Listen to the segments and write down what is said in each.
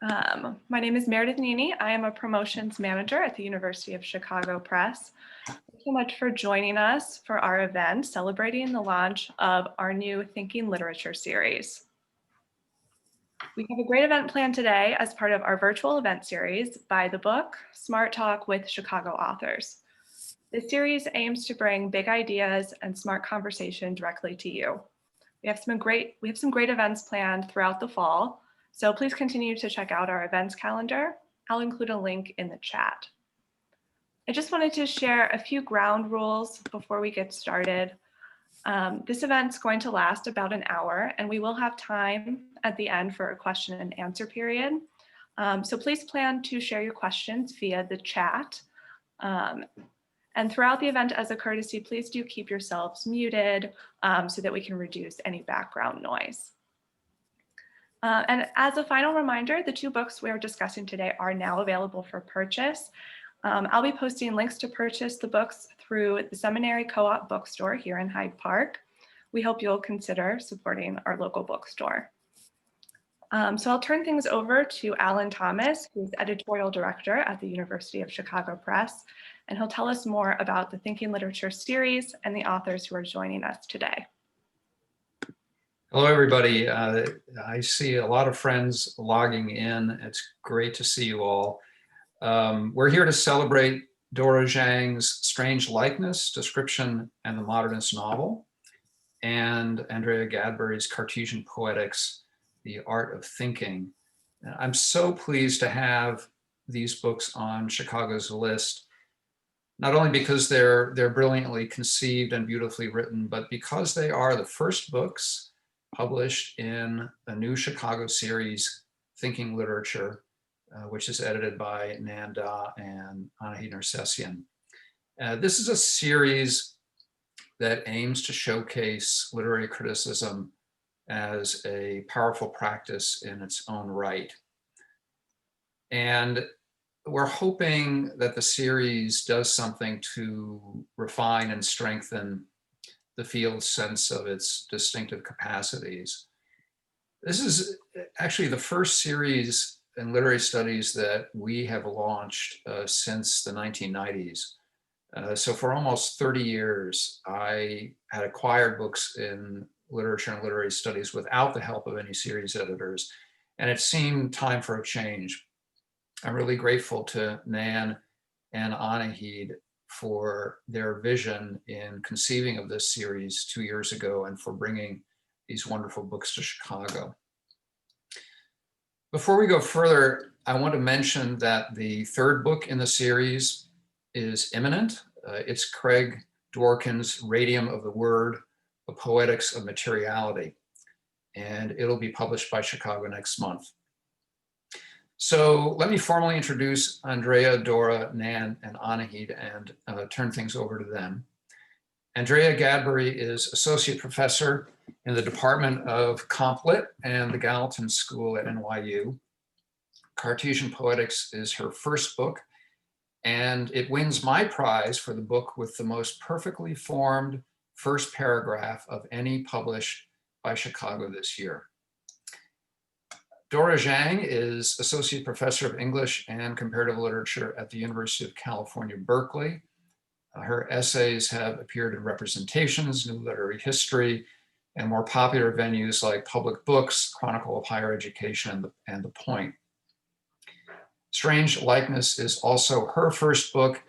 My name is Meredith Nini. I am a promotions manager at the University of Chicago Press. Thanks so much for joining us for our event celebrating the launch of our new Thinking Literature series. We have a great event planned today as part of our virtual event series, By the Book, Smart Talk with Chicago Authors. This series aims to bring big ideas and smart conversation directly to you. We have some great events planned throughout the fall, so please continue to check out our events calendar. I'll include a link in the chat. I just wanted to share a few ground rules before we get started. This event's going to last about an hour, and we will have time at the end for a question and answer period. So please plan to share your questions via the chat. And throughout the event, as a courtesy, please do keep yourselves muted so that we can reduce any background noise. And as a final reminder, the two books we are discussing today are now available for purchase. I'll be posting links to purchase the books through the Seminary Co-op bookstore here in Hyde Park. We hope you'll consider supporting our local bookstore. So I'll turn things over to Alan Thomas, who's editorial director at the University of Chicago Press, and he'll tell us more about the Thinking Literature series and the authors who are joining us today. Hello, everybody. I see a lot of friends logging in. It's great to see you all. We're here to celebrate Dora Zhang's Strange Likeness, Description, and the Modernist Novel, and Andrea Gadberry's Cartesian Poetics, The Art of Thinking. I'm so pleased to have these books on Chicago's list, not only because they're brilliantly conceived and beautifully written, but because they are the first books published in a new Chicago series, Thinking Literature, which is edited by Nan Z and Anahid Nersessian. This is a series that aims to showcase literary criticism as a powerful practice in its own right. And we're hoping that the series does something to refine and strengthen the field's sense of its distinctive capacities. This is actually the first series in literary studies that we have launched since the 1990s. So for almost 30 years, I had acquired books in literature and literary studies without the help of any series editors, and it seemed time for a change. I'm really grateful to Nan and Anahid for their vision in conceiving of this series 2 years ago and for bringing these wonderful books to Chicago. Before we go further, I want to mention that the third book in the series is imminent. It's Craig Dworkin's Radium of the Word, A Poetics of Materiality, and it'll be published by Chicago next month. So let me formally introduce Andrea, Dora, Nan, and Anahid and turn things over to them. Andrea Gadberry is Associate Professor in the Department of Comp Lit and the Gallatin School at NYU. Cartesian Poetics is her first book, and it wins my prize for the book with the most perfectly formed first paragraph of any published by Chicago this year. Dora Zhang is Associate Professor of English and Comparative Literature at the University of California, Berkeley. Her essays have appeared in Representations, New Literary History, and more popular venues like Public Books, Chronicle of Higher Education, and The Point. Strange Likeness is also her first book,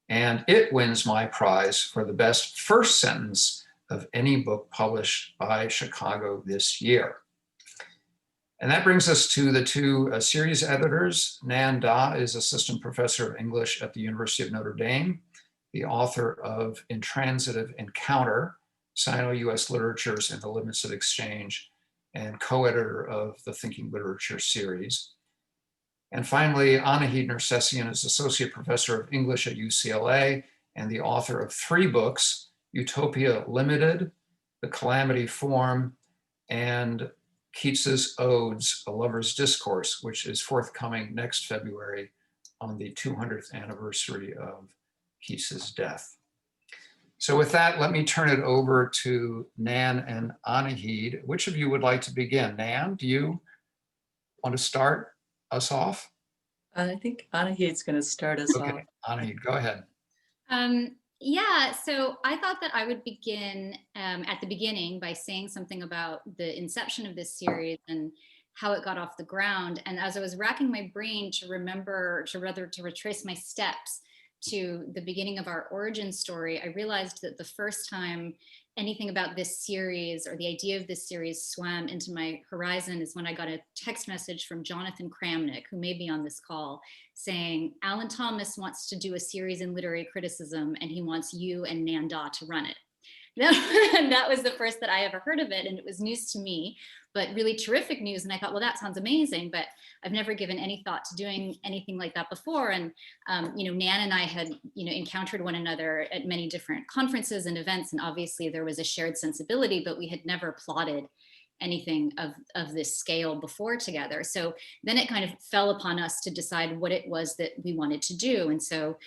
and it wins my prize for the best first sentence of any book published by Chicago this year. And that brings us to the two series editors. Nan Z is Assistant Professor of English at the University of Notre Dame, the author of Intransitive Encounter, Sino-US Literatures and the Limits of Exchange, and co-editor of the Thinking Literature series. And finally, Anahid Nersessian is Associate Professor of English at UCLA and the author of 3 books, Utopia Limited, The Calamity Form, and Keats's Odes, A Lover's Discourse, which is forthcoming next February on the 200th anniversary of Keats's death. So with that, let me turn it over to Nan and Anahid. Which of you would like to begin? Nan, do you want to start? us off? I think Anahid's going to start us off. Okay, Anahid, go ahead. Yeah, so I thought that I would begin at the beginning by saying something about the inception of this series and how it got off the ground. And as I was racking my brain to remember, to retrace my steps to the beginning of our origin story, I realized that the first time anything about this series or the idea of this series swam into my horizon is when I got a text message from Jonathan Kramnick, who may be on this call, saying, Alan Thomas wants to do a series in literary criticism and he wants you and Nan Z to run it. That was the first that I ever heard of it, and it was news to me, but really terrific news. And I thought, well, that sounds amazing, but I've never given any thought to doing anything like that before. And Nan and I had encountered one another at many different conferences and events, and obviously there was a shared sensibility, but we had never plotted anything of this scale before together. So then it kind of fell upon us to decide what it was that we wanted to do. And so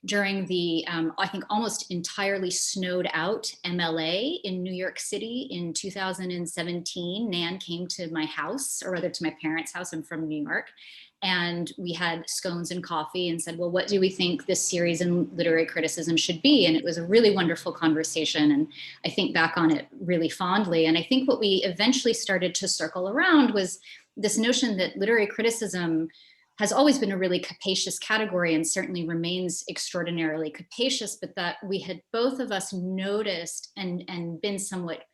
during the, I think almost entirely snowed out MLA in New York City in 2017, Nan came to my house, or rather to my parents' house. I'm from New York. And we had scones and coffee and said, well, what do we think this series in literary criticism should be? And it was a really wonderful conversation. And I think back on it really fondly. And I think what we eventually started to circle around was this notion that literary criticism has always been a really capacious category and certainly remains extraordinarily capacious, but that we had both of us noticed and been somewhat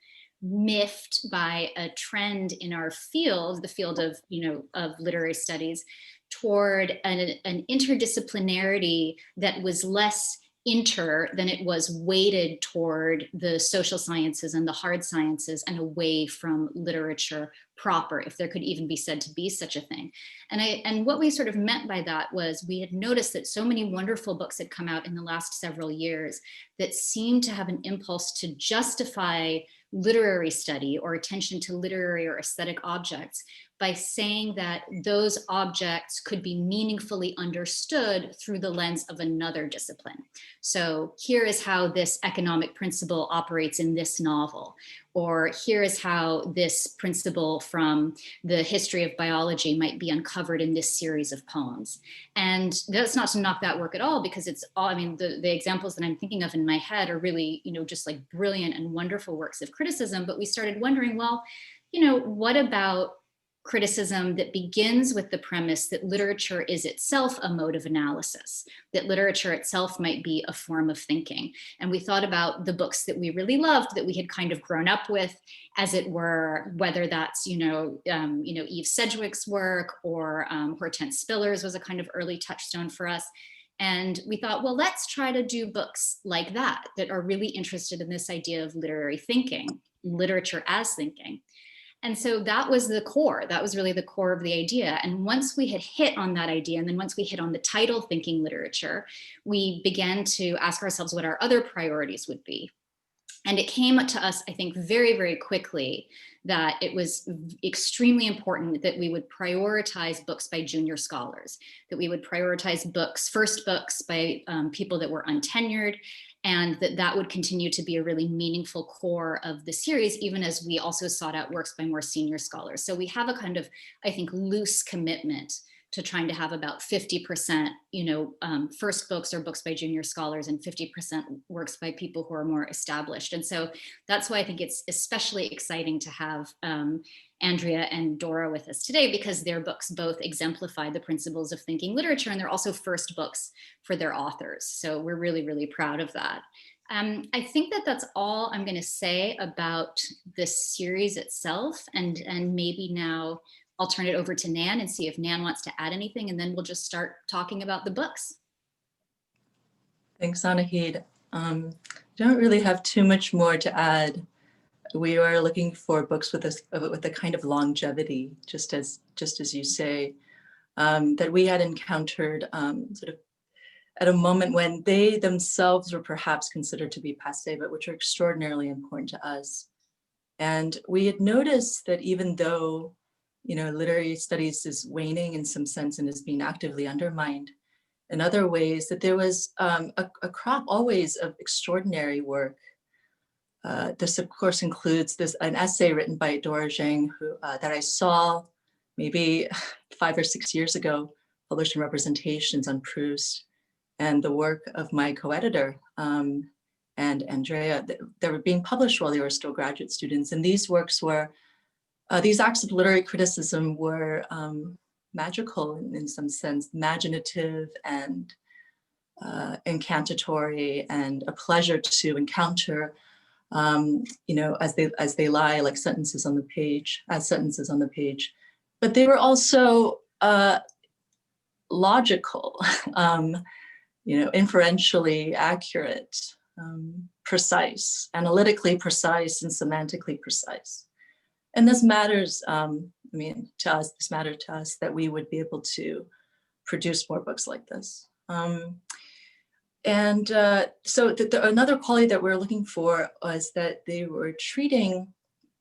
miffed by a trend in our field, the field of literary studies, toward an interdisciplinarity that was less than it was weighted toward the social sciences and the hard sciences and away from literature proper, if there could even be said to be such a thing. And what we sort of meant by that was we had noticed that so many wonderful books had come out in the last several years that seemed to have an impulse to justify literary study or attention to literary or aesthetic objects by saying that those objects could be meaningfully understood through the lens of another discipline. So here is how this economic principle operates in this novel, or here is how this principle from the history of biology might be uncovered in this series of poems. And that's not to knock that work at all, because it's all, I mean, the examples that I'm thinking of in my head are really, just like brilliant and wonderful works of criticism. But we started wondering, well, what about criticism that begins with the premise that literature is itself a mode of analysis, that literature itself might be a form of thinking. And we thought about the books that we really loved, that we had kind of grown up with, as it were, whether that's, Eve Sedgwick's work, or Hortense Spiller's was a kind of early touchstone for us. And we thought, well, let's try to do books like that are really interested in this idea of literary thinking, literature as thinking. And so that was the core. That was really the core of the idea. And once we had hit on that idea, and then once we hit on the title, thinking literature, we began to ask ourselves what our other priorities would be. And it came to us, I think, very, very quickly that it was extremely important that we would prioritize books by junior scholars, that we would prioritize first books by people that were untenured, and that would continue to be a really meaningful core of the series, even as we also sought out works by more senior scholars. So we have a kind of, I think, loose commitment to trying to have about 50%, first books or books by junior scholars, and 50% works by people who are more established. And so that's why I think it's especially exciting to have Andrea and Dora with us today, because their books both exemplify the principles of thinking literature, and they're also first books for their authors. So we're really, really proud of that. I think that's all I'm going to say about this series itself, and maybe now I'll turn it over to Nan and see if Nan wants to add anything, and then we'll just start talking about the books. Thanks, Anahid. Don't really have too much more to add. We are looking for books with a kind of longevity, just as you say, that we had encountered sort of at a moment when they themselves were perhaps considered to be passé, but which are extraordinarily important to us. And we had noticed that even though literary studies is waning in some sense and is being actively undermined in other ways, that there was a crop always of extraordinary work. This, of course, includes an essay written by Dora Zhang, that I saw maybe 5 or 6 years ago, published in Representations on Proust, and the work of my co-editor and Andrea, they were being published while they were still graduate students. And these works were, these acts of literary criticism were magical in some sense, imaginative and incantatory, and a pleasure to encounter, you know, as they lie like sentences on the page, as sentences on the page. But they were also logical, you know, inferentially accurate, precise, analytically precise, and semantically precise. And this matters, I mean, to us, this mattered to us that we would be able to produce more books like this. So another quality that we're looking for was that they were treating,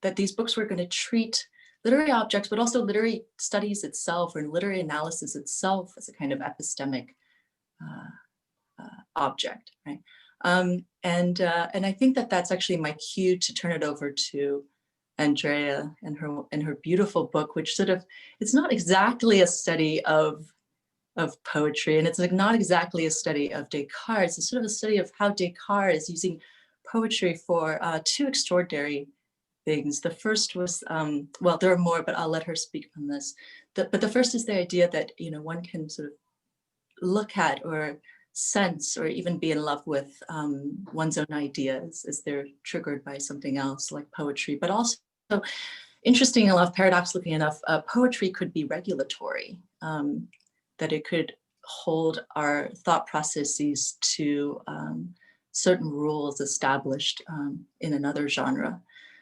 that these books were going to treat literary objects, but also literary studies itself, or literary analysis itself, as a kind of epistemic object, right? And I think that that's actually my cue to turn it over to Andrea and her beautiful book, which sort of, it's not exactly a study of poetry, and it's like not exactly a study of Descartes. It's sort of a study of how Descartes is using poetry for two extraordinary things. The first was, well, there are more, but I'll let her speak on this. But the first is the idea that, you know, one can sort of look at or sense or even be in love with one's own ideas as they're triggered by something else like poetry. But also, interesting enough, paradoxically enough, poetry could be regulatory, that it could hold our thought processes to certain rules established in another genre.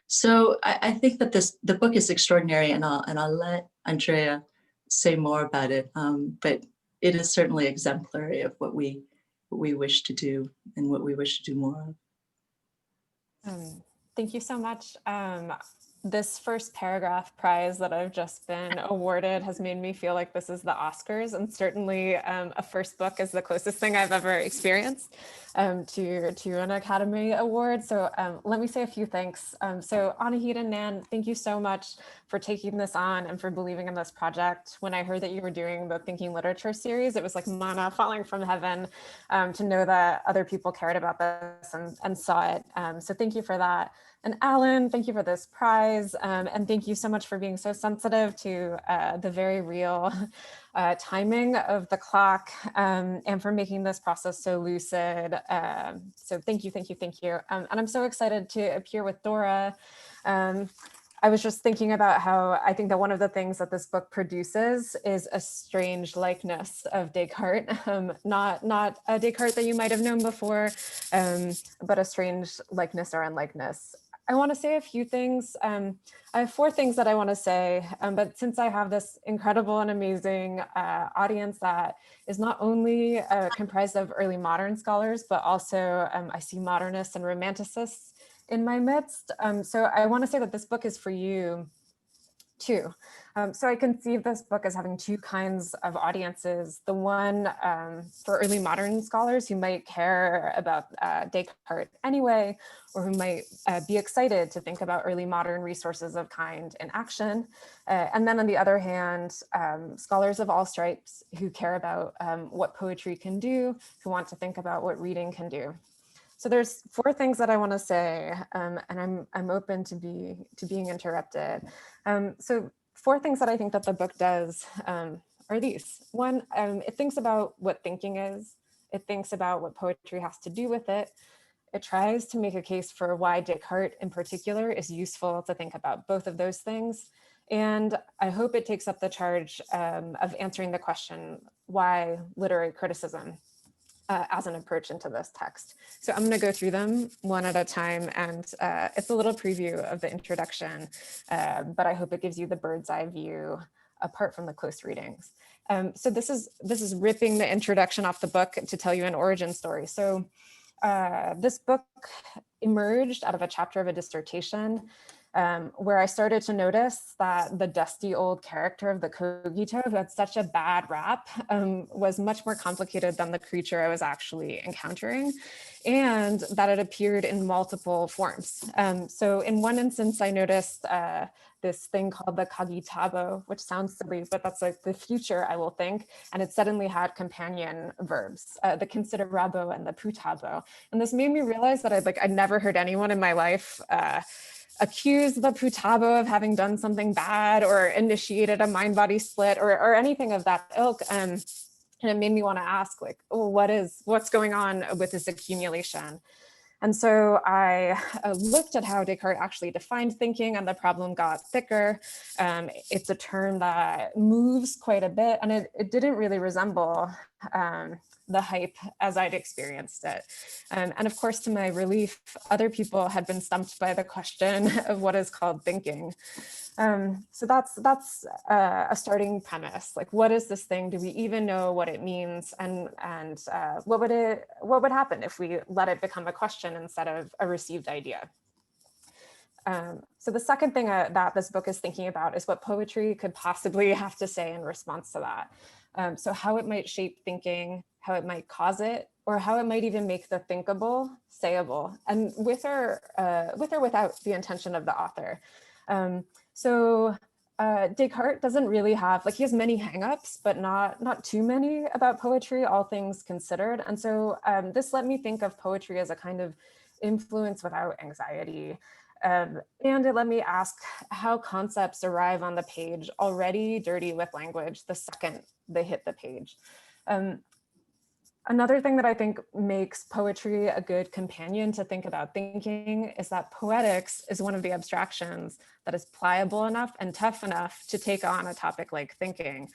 So I think that the book is extraordinary, and I'll let Andrea say more about it. But it is certainly exemplary of what we wish to do and what we wish to do more of. Thank you so much. This first paragraph prize that I've just been awarded has made me feel like this is the Oscars, and certainly a first book is the closest thing I've ever experienced to an Academy Award. So let me say a few thanks. So Anahid and Nan, thank you so much for taking this on and for believing in this project. When I heard that you were doing the Thinking Literature series, it was like manna falling from heaven to know that other people cared about this and saw it. So thank you for that. And Alan, thank you for this prize. And thank you so much for being so sensitive to the very real timing of the clock and for making this process so lucid. So thank you, thank you, thank you. And I'm so excited to appear with Dora. I was just thinking about how I think that one of the things that this book produces is a strange likeness of Descartes, not a Descartes that you might have known before, but a strange likeness or unlikeness. I want to say a few things. I have 4 things that I want to say, but since I have this incredible and amazing audience that is not only comprised of early modern scholars, but also I see modernists and romanticists in my midst. So I want to say that this book is for you too. So I conceive this book as having 2 kinds of audiences. The one for early modern scholars who might care about Descartes anyway, or who might be excited to think about early modern resources of kind in action. And then on the other hand, scholars of all stripes who care about what poetry can do, who want to think about what reading can do. So there's 4 things that I want to say, and I'm open to being interrupted. So 4 things that I think that the book does are these. 1, it thinks about what thinking is. It thinks about what poetry has to do with it. It tries to make a case for why Descartes in particular is useful to think about both of those things. And I hope it takes up the charge of answering the question, why literary criticism? As an approach into this text. So I'm going to go through them one at a time, and it's a little preview of the introduction, but I hope it gives you the bird's eye view apart from the close readings. So this is ripping the introduction off the book to tell you an origin story. So this book emerged out of a chapter of a dissertation where I started to notice that the dusty old character of the Kogito, who had such a bad rap, was much more complicated than the creature I was actually encountering, and that it appeared in multiple forms. So in one instance, I noticed this thing called the Kagitabo, which sounds silly, but that's like the future, I will think. And it suddenly had companion verbs, the considerabo and the putabo. And this made me realize that I'd never heard anyone in my life accuse the putabo of having done something bad or initiated a mind-body split or anything of that ilk. And it made me want to ask, like, oh, what's going on with this accumulation? And so I looked at how Descartes actually defined thinking, and the problem got thicker. It's a term that moves quite a bit, and it didn't really resemble the hype as I'd experienced it. And of course, to my relief, other people had been stumped by the question of what is called thinking. So that's a starting premise. Like, what is this thing? Do we even know what it means? And what would happen if we let it become a question instead of a received idea? So the second thing that this book is thinking about is what poetry could possibly have to say in response to that. So how it might shape thinking, how it might cause it, or how it might even make the thinkable sayable, and with or without the intention of the author. So Descartes doesn't really have, like, he has many hangups, but not too many about poetry, all things considered. And so this let me think of poetry as a kind of influence without anxiety. And it let me ask how concepts arrive on the page already dirty with language the second they hit the page. Another thing that I think makes poetry a good companion to think about thinking is that poetics is one of the abstractions that is pliable enough and tough enough to take on a topic like thinking.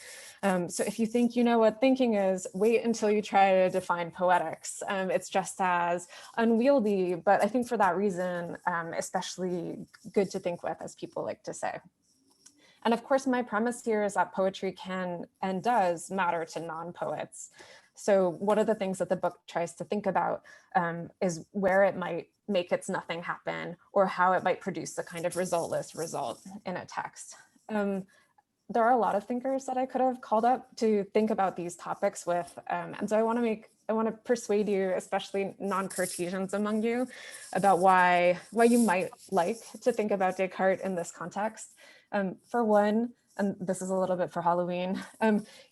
So if you think you know what thinking is, wait until you try to define poetics. It's just as unwieldy, but I think for that reason, especially good to think with, as people like to say. And of course, my premise here is that poetry can and does matter to non-poets. So one of the things that the book tries to think about is where it might make its nothing happen, or how it might produce a kind of resultless result in a text. There are a lot of thinkers that I could have called up to think about these topics with. And so I want to persuade you, especially non-Cartesians among you, about why you might like to think about Descartes in this context. For one, and this is a little bit for Halloween,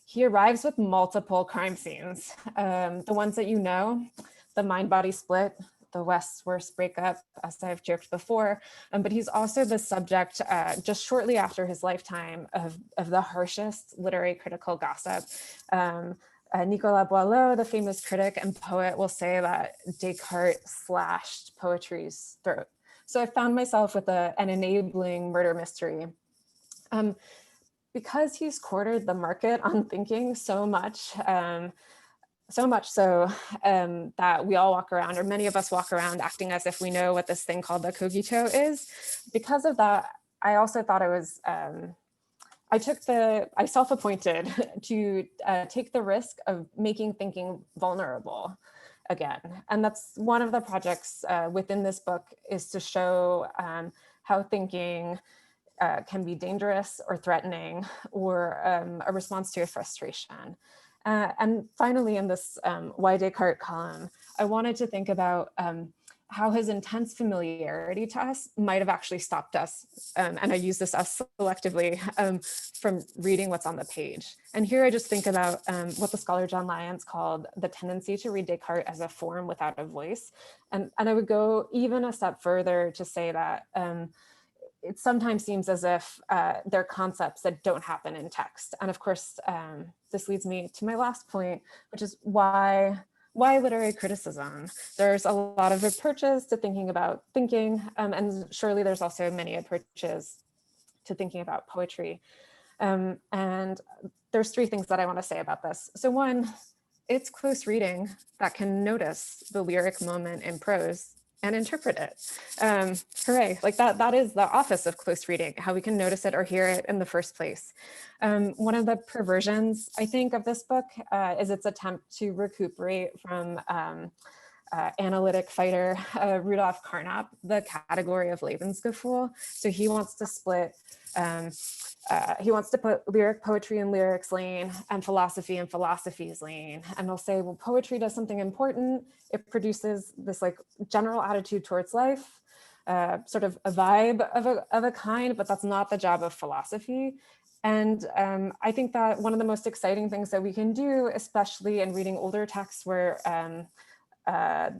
he arrives with multiple crime scenes. The ones that you know, the mind-body split, the West's worst breakup, as I've joked before, but he's also the subject just shortly after his lifetime of the harshest literary critical gossip. Nicolas Boileau, the famous critic and poet, will say that Descartes slashed poetry's throat. So I found myself with an enabling murder mystery. Because he's cornered the market on thinking so much so that we all walk around, or many of us walk around acting as if we know what this thing called the cogito is. Because of that, I also thought I self-appointed to take the risk of making thinking vulnerable again. And that's one of the projects within this book, is to show how thinking can be dangerous or threatening, or a response to a frustration. And finally, in this Why Descartes column, I wanted to think about how his intense familiarity to us might have actually stopped us, and I use this us selectively, from reading what's on the page. And here I just think about what the scholar John Lyons called the tendency to read Descartes as a form without a voice. And I would go even a step further to say that it sometimes seems as if they're concepts that don't happen in text. And of course, this leads me to my last point, which is why literary criticism? There's a lot of approaches to thinking about thinking, and surely there's also many approaches to thinking about poetry. And there's three things that I want to say about this. So one, it's close reading that can notice the lyric moment in prose and interpret it. Hooray, like that is the office of close reading, how we can notice it or hear it in the first place. One of the perversions, I think, of this book is its attempt to recuperate from analytic fighter, Rudolf Carnap, the category of Lebensgefühl. So he wants to split, he wants to put lyric poetry in lyrics lane and philosophy in philosophy's lane. And he'll say, well, poetry does something important. It produces this like general attitude towards life, sort of a vibe of a kind, but that's not the job of philosophy. And I think that one of the most exciting things that we can do, especially in reading older texts where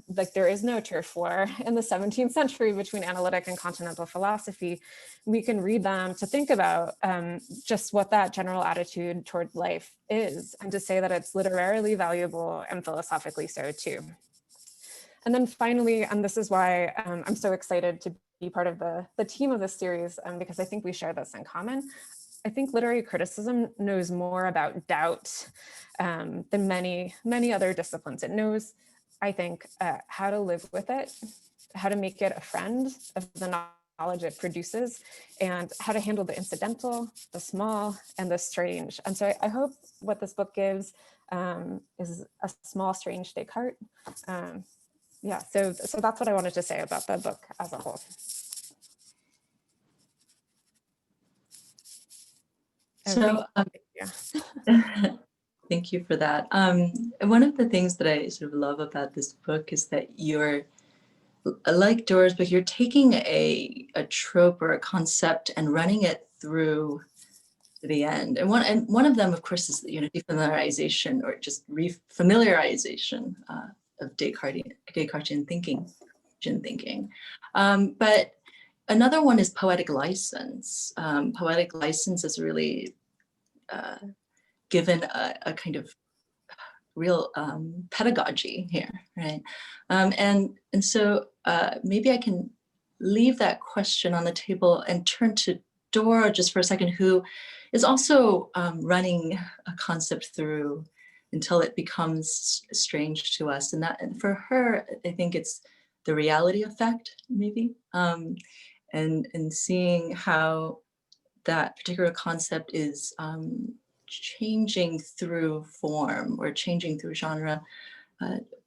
like there is no turf war in the 17th century between analytic and continental philosophy, we can read them to think about just what that general attitude toward life is, and to say that it's literarily valuable and philosophically so too. And then finally, and this is why I'm so excited to be part of the team of this series, because I think we share this in common. I think literary criticism knows more about doubt than many other disciplines. It knows, I think, how to live with it, how to make it a friend of the knowledge it produces, and how to handle the incidental, the small, and the strange. And so I hope what this book gives is a small, strange Descartes. Yeah, so that's what I wanted to say about the book as a whole. So, thank you for that. And one of the things that I sort of love about this book is that you're, like Dora's book, you're taking a trope or a concept and running it through to the end. And one of them, of course, is defamiliarization or just refamiliarization of Descartesian thinking. But another one is poetic license. Poetic license is really given a kind of real pedagogy here, right? And so maybe I can leave that question on the table and turn to Dora just for a second, who is also running a concept through until it becomes strange to us. And for her, I think it's the reality effect, maybe, and seeing how that particular concept is changing through form or changing through genre.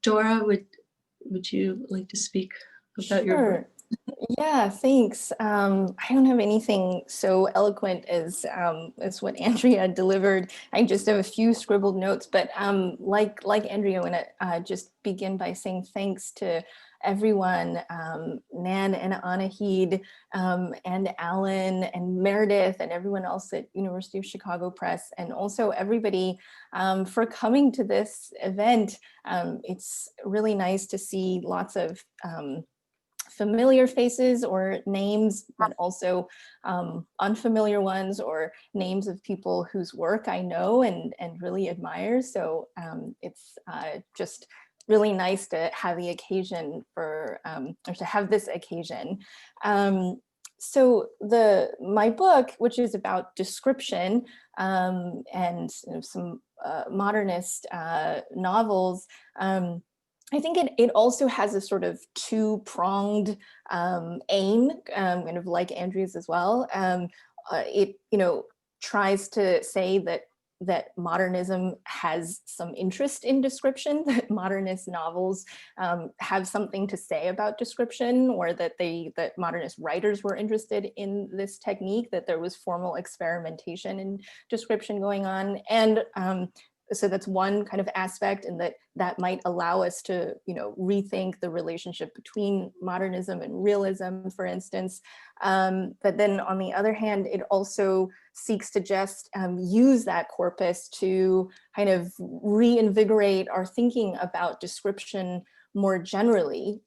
Dora, would you like to speak about your book? Yeah, thanks. I don't have anything so eloquent as what Andrea delivered. I just have a few scribbled notes, but like Andrea, I want to just begin by saying thanks to everyone, Nan and Anahid, and Alan and Meredith and everyone else at University of Chicago Press, and also everybody for coming to this event. It's really nice to see lots of familiar faces or names, but also unfamiliar ones or names of people whose work I know and really admire. So it's just really nice to have the occasion for, or to have this occasion. So my book, which is about description and some modernist novels, I think it also has a sort of two-pronged aim, kind of like Andrea's as well. It tries to say that modernism has some interest in description, that modernist novels have something to say about description, or that modernist writers were interested in this technique, that there was formal experimentation in description going on. And so that's one kind of aspect, and that might allow us to, rethink the relationship between modernism and realism, for instance. But then on the other hand, it also seeks to just use that corpus to kind of reinvigorate our thinking about description more generally.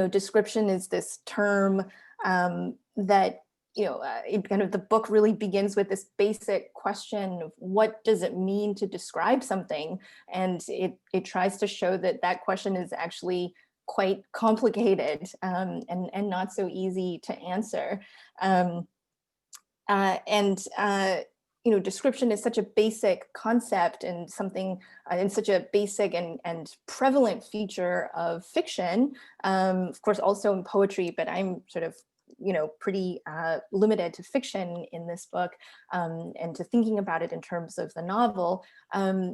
Description is this term that the book really begins with this basic question of what does it mean to describe something? And it tries to show that question is actually quite complicated and not so easy to answer. Description is such a basic concept and something and such a basic and prevalent feature of fiction, of course, also in poetry, but I'm sort of pretty limited to fiction in this book, and to thinking about it in terms of the novel.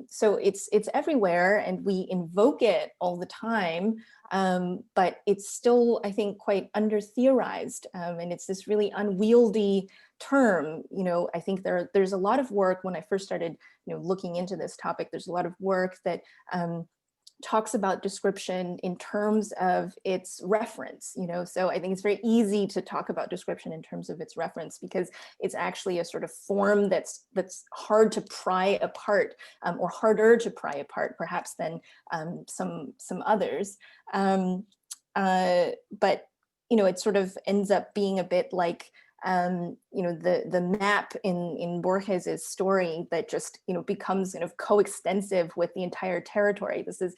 So it's everywhere, and we invoke it all the time, but it's still, I think, quite under-theorized, and it's this really unwieldy term. I think there's a lot of work when I first started looking into this topic. There's a lot of work that talks about description in terms of its reference, so I think it's very easy to talk about description in terms of its reference, because it's actually a sort of form that's hard to pry apart, or harder to pry apart perhaps than some others. But it sort of ends up being a bit like the map in Borges's story that just becomes kind of coextensive with the entire territory. This is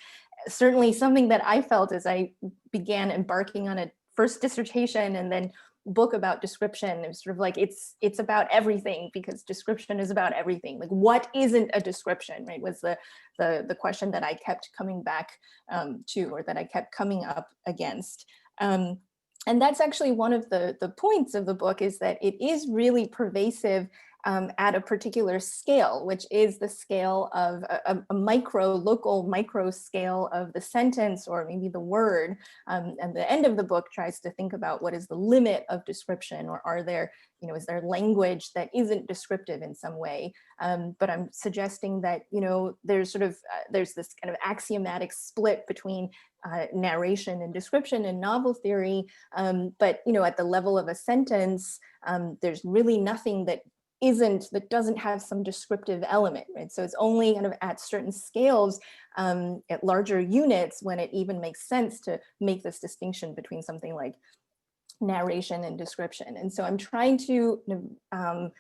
certainly something that I felt as I began embarking on a first dissertation and then book about description. It was sort of like it's about everything, because description is about everything. Like, what isn't a description, right? Was the question that I kept coming back to, or that I kept coming up against. And that's actually one of the points of the book, is that it is really pervasive at a particular scale, which is the scale of a local micro scale of the sentence, or maybe the word. And the end of the book tries to think about what is the limit of description, or are there, is there language that isn't descriptive in some way? But I'm suggesting that, there's this kind of axiomatic split between narration and description in novel theory. But, at the level of a sentence, there's really nothing that doesn't have some descriptive element, right? So it's only kind of at certain scales, at larger units, when it even makes sense to make this distinction between something like narration and description. And so I'm trying to, I'm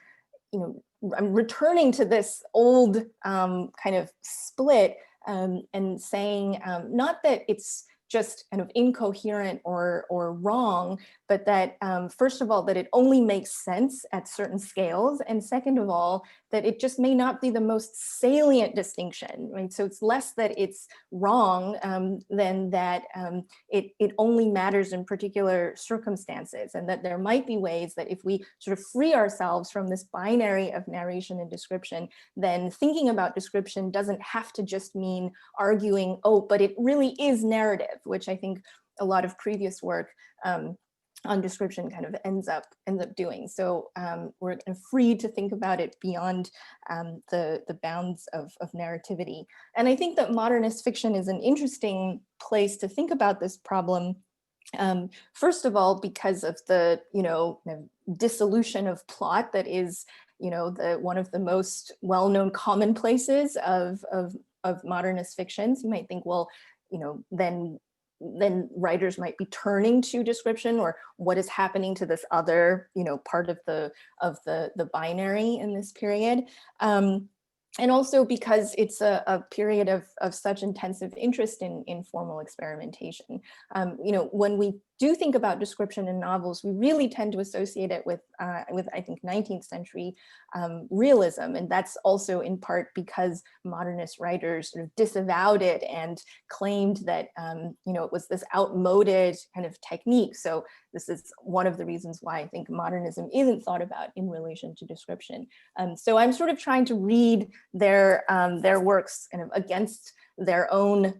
returning to this old kind of split, and saying not that it's just kind of incoherent or wrong, but that first of all, that it only makes sense at certain scales, and second of all, that it just may not be the most salient distinction, right? So it's less that it's wrong than that it only matters in particular circumstances, and that there might be ways that if we sort of free ourselves from this binary of narration and description, then thinking about description doesn't have to just mean arguing, oh, but it really is narrative, which I think a lot of previous work on description kind of ends up doing. So we're kind of free to think about it beyond the bounds of narrativity. And I think that modernist fiction is an interesting place to think about this problem. First of all, because of the dissolution of plot that is one of the most well-known commonplaces of modernist fictions. You might think, well, then writers might be turning to description, or what is happening to this other part of the binary in this period. And also because it's a period of such intensive interest in formal experimentation. When we do think about description in novels, we really tend to associate it with I think 19th century realism, and that's also in part because modernist writers sort of disavowed it and claimed that it was this outmoded kind of technique. So this is one of the reasons why I think modernism isn't thought about in relation to description. So I'm sort of trying to read their works kind of against their own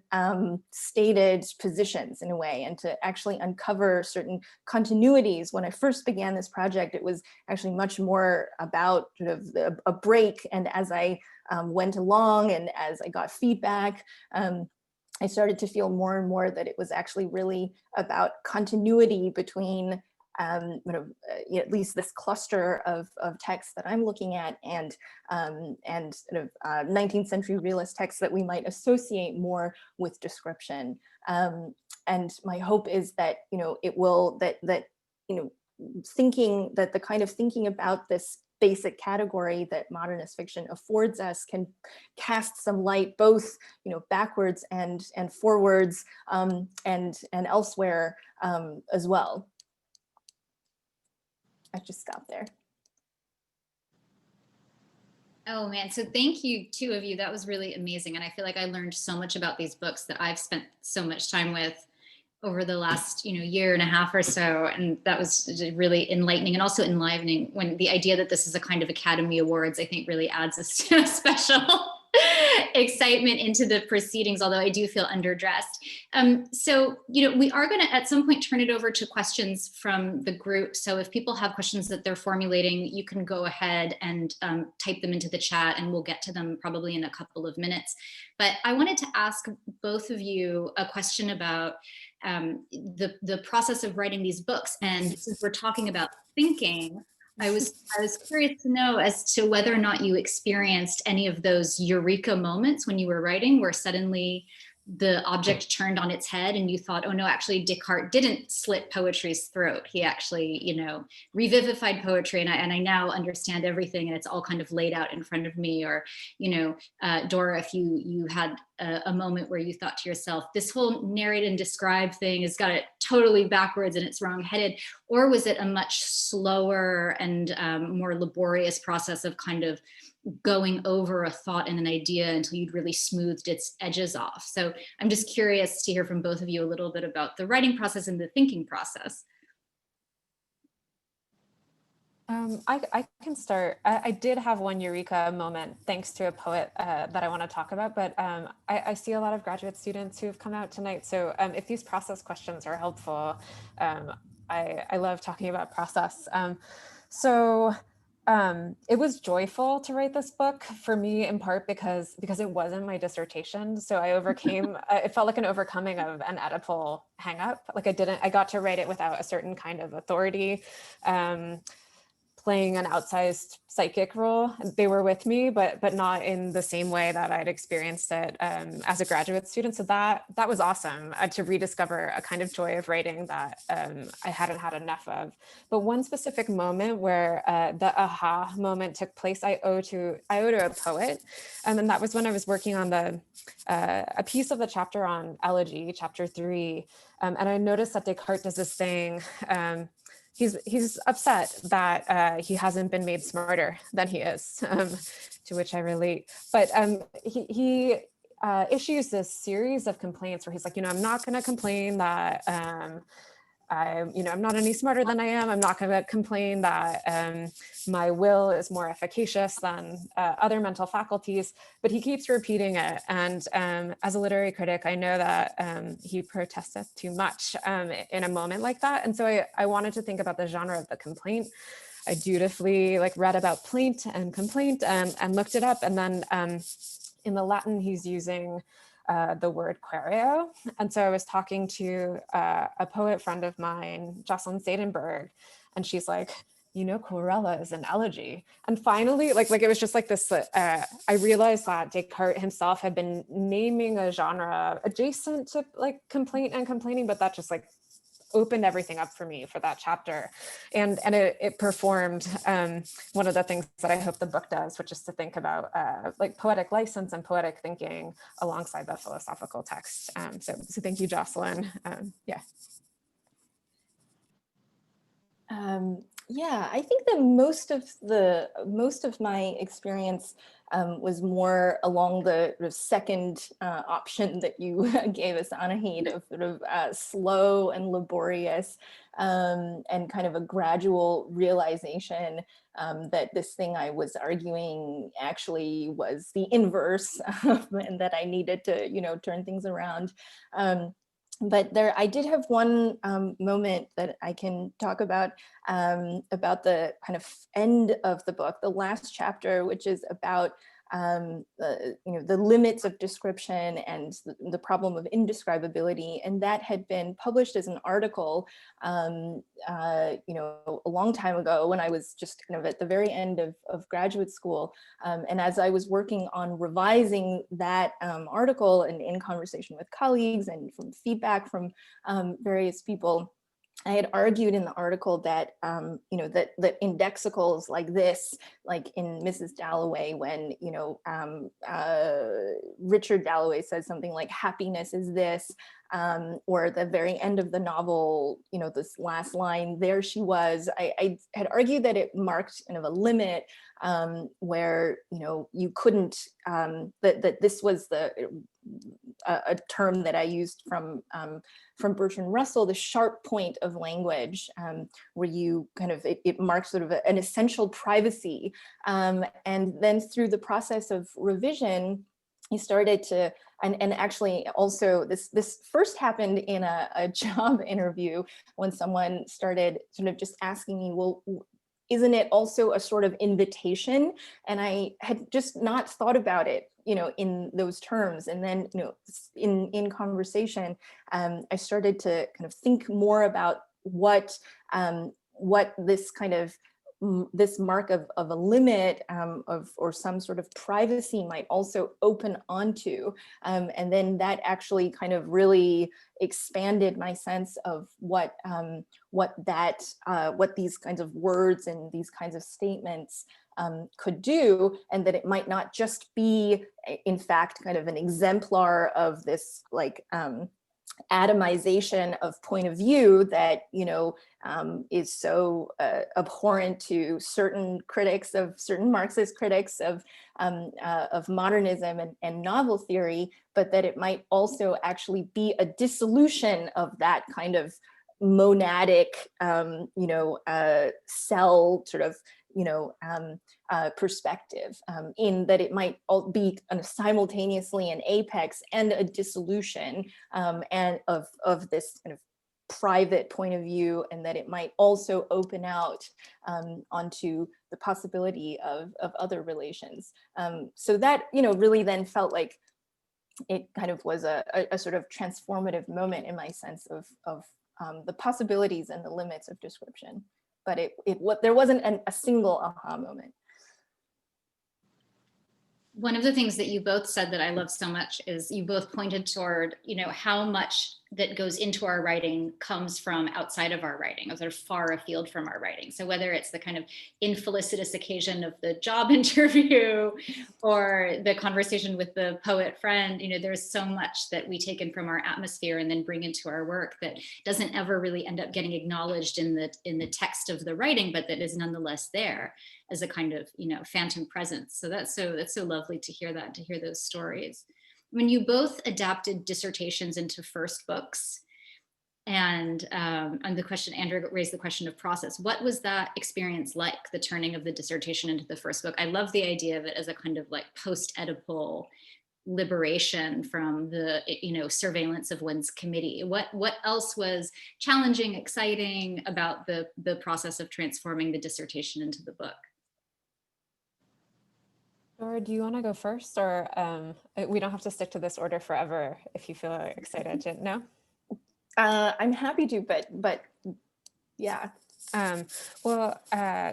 stated positions in a way, and to actually uncover certain continuities. When I first began this project, it was actually much more about sort of a break, and as I went along and as I got feedback, I started to feel more and more that it was actually really about continuity between at least this cluster of texts that I'm looking at, and sort of 19th century realist texts that we might associate more with description. And my hope is that it will thinking that the kind of thinking about this basic category that modernist fiction affords us can cast some light both backwards and forwards, and elsewhere as well. I just stopped there. Oh man, so thank you, two of you. That was really amazing. And I feel like I learned so much about these books that I've spent so much time with over the last, year and a half or so. And that was really enlightening and also enlivening, when the idea that this is a kind of Academy Awards, I think really adds a special excitement into the proceedings, although I do feel underdressed. So, we are going to at some point turn it over to questions from the group. So if people have questions that they're formulating, you can go ahead and type them into the chat, and we'll get to them probably in a couple of minutes. But I wanted to ask both of you a question about the process of writing these books. And since we're talking about thinking, I was curious to know as to whether or not you experienced any of those eureka moments when you were writing, where suddenly the object turned on its head and you thought, oh no, actually Descartes didn't slit poetry's throat. He actually, revivified poetry, and I now understand everything, and it's all kind of laid out in front of me. Or, Dora, if you had a moment where you thought to yourself, this whole narrate and describe thing has got it totally backwards and it's wrong-headed, or was it a much slower and more laborious process of kind of going over a thought and an idea until you'd really smoothed its edges off? So I'm just curious to hear from both of you a little bit about the writing process and the thinking process. I can start. I did have one eureka moment thanks to a poet that I want to talk about, but I see a lot of graduate students who have come out tonight. So if these process questions are helpful, I love talking about process. It was joyful to write this book for me, in part because it wasn't my dissertation. So I overcame, it felt like an overcoming of an Oedipal hangup. Like I got to write it without a certain kind of authority, playing an outsized psychic role. They were with me, but not in the same way that I'd experienced it as a graduate student. So that was awesome to rediscover a kind of joy of writing that I hadn't had enough of. But one specific moment where the aha moment took place, I owe to a poet. And that was when I was working on a piece of the chapter on elegy, chapter 3. And I noticed that Descartes does this thing. He's upset that he hasn't been made smarter than he is, to which I relate. But he issues this series of complaints where he's like, I'm not going to complain that I'm not any smarter than I am. I'm not going to complain that my will is more efficacious than other mental faculties, but he keeps repeating it. And as a literary critic, I know that he protesteth too much in a moment like that. And so I wanted to think about the genre of the complaint. I dutifully read about plaint and complaint and looked it up. And then in the Latin, he's using the word quereo. And so I was talking to a poet friend of mine, Jocelyn Seidenberg, and she's like, querela is an elegy. And finally, it was just like this, I realized that Descartes himself had been naming a genre adjacent to complaint and complaining, but that just opened everything up for me for that chapter. And it performed one of the things that I hope the book does, which is to think about poetic license and poetic thinking alongside the philosophical text. So thank you, Jocelyn. Yeah, I think that most of my experience was more along the sort of second option that you gave us, Anahid, of sort of slow and laborious and kind of a gradual realization that this thing I was arguing actually was the inverse, and that I needed to, turn things around. But I did have one moment that I can talk about the kind of end of the book, the last chapter, which is about the limits of description and the problem of indescribability. And that had been published as an article, a long time ago when I was just kind of at the very end of graduate school. And as I was working on revising that article and in conversation with colleagues and from feedback from various people, I had argued in the article that, that indexicals like this, like in Mrs. Dalloway, when, Richard Dalloway says something like happiness is this, or at the very end of the novel, this last line, there she was. I had argued that it marked kind of a limit where, you couldn't, that this was a term that I used from Bertrand Russell, the sharp point of language, where you kind of, it marks sort of an essential privacy. And then through the process of revision, he started to, and actually also this first happened in a job interview when someone started sort of just asking me, well, isn't it also a sort of invitation? And I had just not thought about it, in those terms. And then, in conversation, I started to kind of think more about what this kind of this mark of a limit or some sort of privacy might also open onto. And then that actually kind of really expanded my sense of what these kinds of words and these kinds of statements could do, and that it might not just be, in fact, kind of an exemplar of this like atomization of point of view that is so abhorrent to certain critics, of certain Marxist critics of modernism and novel theory, but that it might also actually be a dissolution of that kind of monadic cell sort of perspective, in that it might be simultaneously an apex and a dissolution, and of this kind of private point of view, and that it might also open out onto the possibility of other relations. So that really then felt like it kind of was a sort of transformative moment in my sense of the possibilities and the limits of description. But there wasn't a single aha moment. One of the things that you both said that I love so much is you both pointed toward, how much that goes into our writing comes from outside of our writing, or sort of far afield from our writing. So whether it's the kind of infelicitous occasion of the job interview or the conversation with the poet friend, there's so much that we take in from our atmosphere and then bring into our work that doesn't ever really end up getting acknowledged in the text of the writing, but that is nonetheless there as a kind of, phantom presence. So that's so lovely to hear that, to hear those stories. When you both adapted dissertations into first books, and the question, Andrea raised the question of process. What was that experience like, the turning of the dissertation into the first book? I love the idea of it as a kind of like post-Oedipal liberation from the surveillance of one's committee. What else was challenging, exciting about the process of transforming the dissertation into the book? Dora, do you want to go first, or we don't have to stick to this order forever if you feel excited to? No? I'm happy to, but yeah.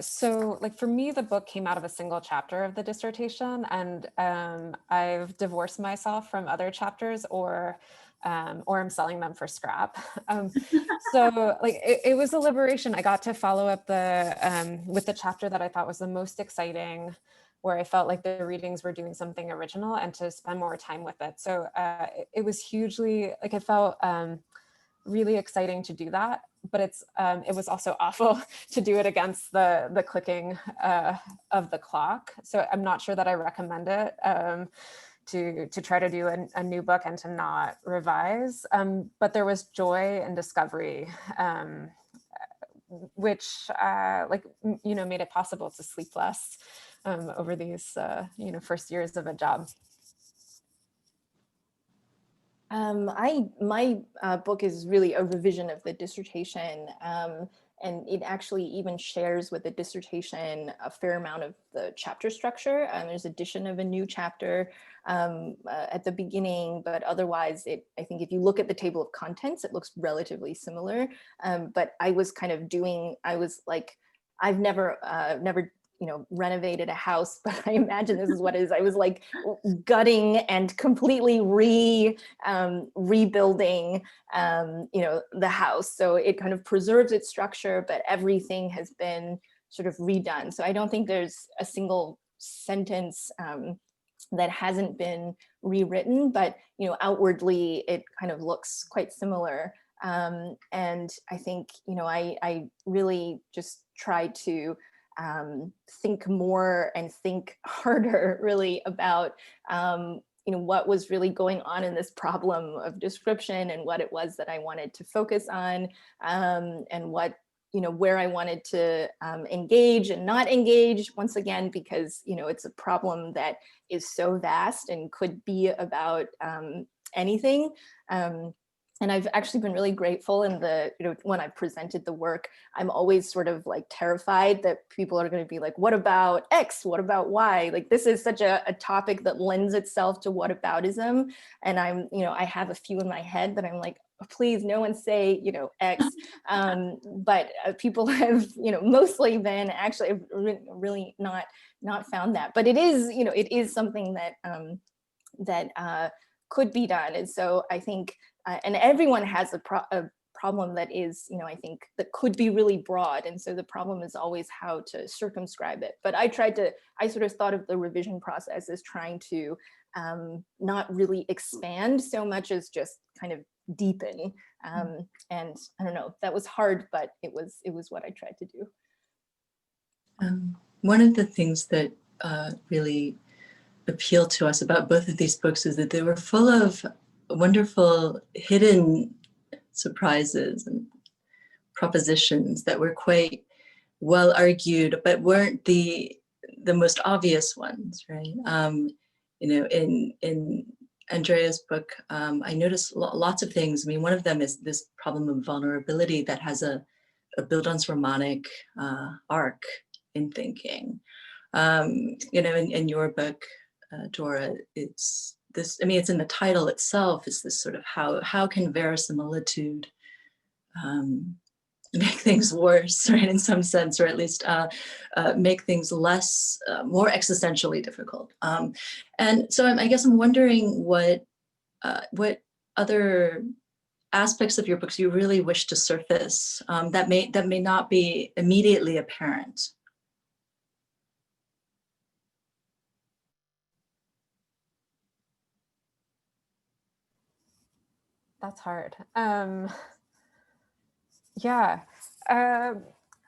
So like for me, the book came out of a single chapter of the dissertation, and I've divorced myself from other chapters, or I'm selling them for scrap. So like it was a liberation. I got to follow up with the chapter that I thought was the most exciting, where I felt like the readings were doing something original, and to spend more time with it. So it was hugely, like, it felt really exciting to do that, but it was also awful to do it against the clicking of the clock. So I'm not sure that I recommend it to try to do a new book and to not revise. But there was joy and discovery, which made it possible to sleep less over these first years of a job. My book is really a revision of the dissertation, and it actually even shares with the dissertation a fair amount of the chapter structure. There's addition of a new chapter at the beginning, but otherwise, I think if you look at the table of contents, it looks relatively similar. But I was kind of I've never renovated a house, but I imagine this is what it is. I was like gutting and completely rebuilding, the house. So it kind of preserves its structure, but everything has been sort of redone. So I don't think there's a single sentence that hasn't been rewritten, but outwardly it kind of looks quite similar. And I think I really just try to think more and think harder really about what was really going on in this problem of description and what it was that I wanted to focus on, and what, where I wanted to engage and not engage, once again, because, it's a problem that is so vast and could be about anything. And I've actually been really grateful in when I presented the work, I'm always sort of like terrified that people are going to be like, what about X? What about Y? Like, this is such a topic that lends itself to whataboutism. And I have a few in my head that I'm like, oh, please, no one say, X. But people have, mostly been actually really not found that. But it is something that could be done. And so I think, and everyone has a problem that is, I think, that could be really broad. And so the problem is always how to circumscribe it. But I sort of thought of the revision process as trying to not really expand so much as just kind of deepen. And I don't know, that was hard, but it was what I tried to do. One of the things that really appealed to us about both of these books is that they were full of wonderful hidden surprises and propositions that were quite well argued, but weren't the most obvious ones, right? In Andrea's book, I noticed lots of things. I mean, one of them is this problem of vulnerability that has a Bildungsromanik arc in thinking. In your book, Dora, it's this, it's in the title itself, it's this sort of how can verisimilitude make things worse, right, in some sense, or at least make things more existentially difficult. And so I guess I'm wondering what other aspects of your books you really wish to surface that may not be immediately apparent. That's hard. Yeah.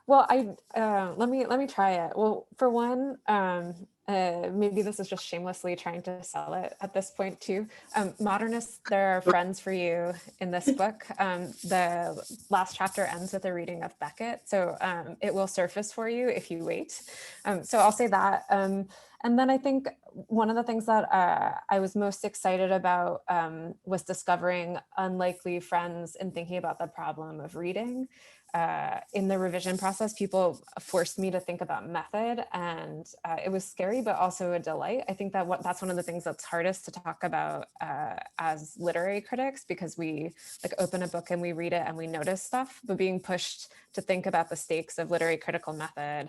Well, let me try it. Well, for one, maybe this is just shamelessly trying to sell it at this point too. Modernists, there are friends for you in this book. The last chapter ends with a reading of Beckett, so it will surface for you if you wait. So I'll say that. And then I think one of the things that I was most excited about was discovering unlikely friends and thinking about the problem of reading. In the revision process, people forced me to think about method, and it was scary, but also a delight. I think that's one of the things that's hardest to talk about as literary critics, because we open a book and we read it and we notice stuff, but being pushed to think about the stakes of literary critical method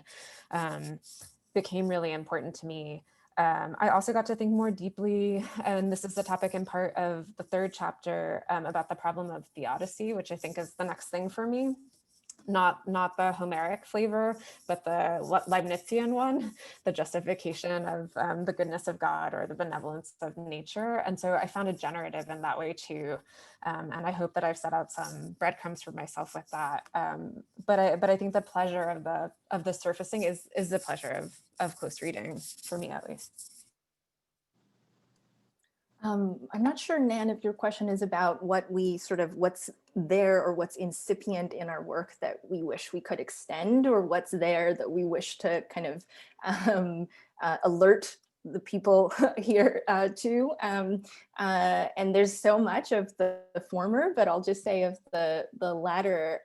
became really important to me. I also got to think more deeply, and this is the topic in part of the third chapter about the problem of theodicy, which I think is the next thing for me. Not the Homeric flavor, but the Leibnizian one, the justification of the goodness of God or the benevolence of nature. And so I found it generative in that way too. And I hope that I've set out some breadcrumbs for myself with that. But I think the pleasure of the surfacing is the pleasure of close reading, for me at least. I'm not sure, Nan, if your question is about what's there or what's incipient in our work that we wish we could extend, or what's there that we wish to kind of alert the people here to. And there's so much of the former, but I'll just say of the latter,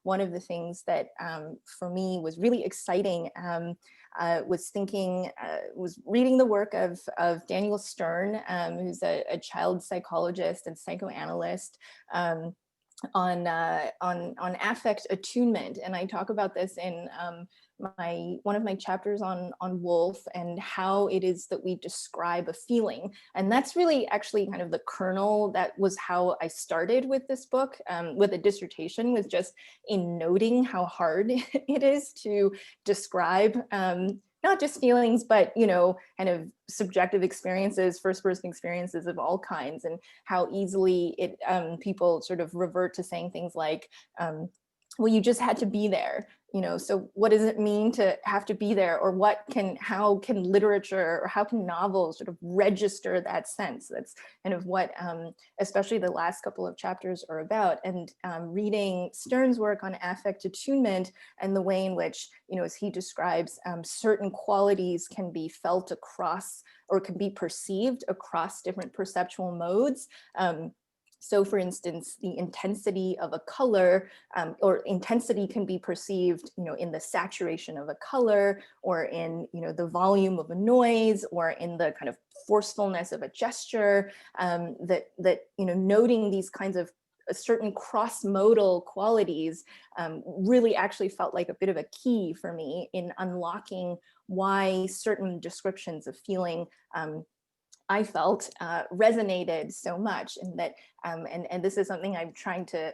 one of the things that for me was really exciting was reading the work of Daniel Stern, who's a child psychologist and psychoanalyst, on affect attunement. And I talk about this in one of my chapters on Wolf, and how it is that we describe a feeling. And that's really actually kind of the kernel. That was how I started with this book, with a dissertation, was just in noting how hard it is to describe not just feelings, but, kind of subjective experiences, first-person experiences of all kinds, and how easily people sort of revert to saying things like, well, you just had to be there, so what does it mean to have to be there, or how can literature or how can novels sort of register that sense? That's kind of what especially the last couple of chapters are about. And reading Stern's work on affect attunement and the way in which, as he describes, certain qualities can be felt across or can be perceived across different perceptual modes. So for instance, the intensity of a color, or intensity can be perceived, in the saturation of a color, or in, the volume of a noise, or in the kind of forcefulness of a gesture, noting these kinds of certain cross-modal qualities really actually felt like a bit of a key for me in unlocking why certain descriptions of feeling I felt resonated so much, and that and this is something I'm trying to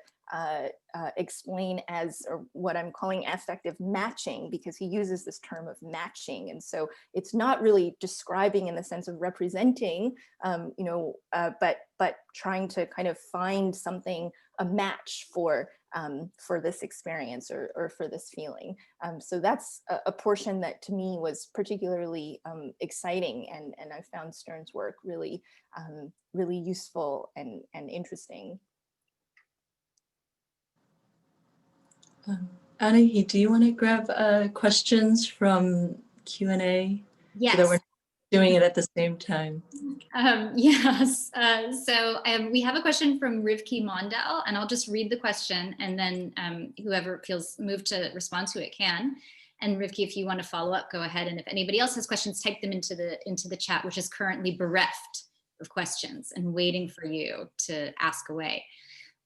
explain as, or what I'm calling affective matching, because he uses this term of matching, and so it's not really describing in the sense of representing, but trying to kind of find something, a match for this experience or for this feeling. So that's a portion that to me was particularly exciting, and I found Stern's work really, really useful and interesting. Anahid, do you want to grab questions from Q&A? Yes. So that we're doing it at the same time. Yes. So we have a question from Rivki Mondal, and I'll just read the question, and then whoever feels moved to respond to it can. And Rivki, if you want to follow up, go ahead. And if anybody else has questions, type them into the chat, which is currently bereft of questions and waiting for you to ask away.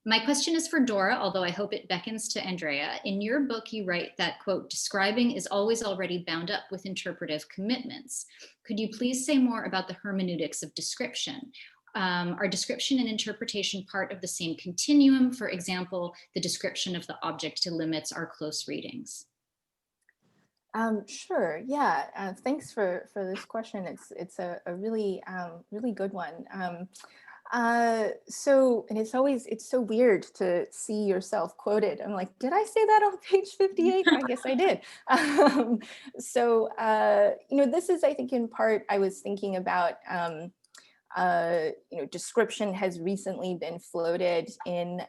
My question is for Dora, although I hope it beckons to Andrea. In your book, you write that, quote, describing is always already bound up with interpretive commitments. Could you please say more about the hermeneutics of description? Are description and interpretation part of the same continuum? For example, the description of the object delimits our close readings. Sure. Yeah. Thanks for this question. It's a really really good one. So, and it's so weird to see yourself quoted. I'm like, did I say that on page 58? I guess I did. This is, I think, in part, I was thinking about, description has recently been floated in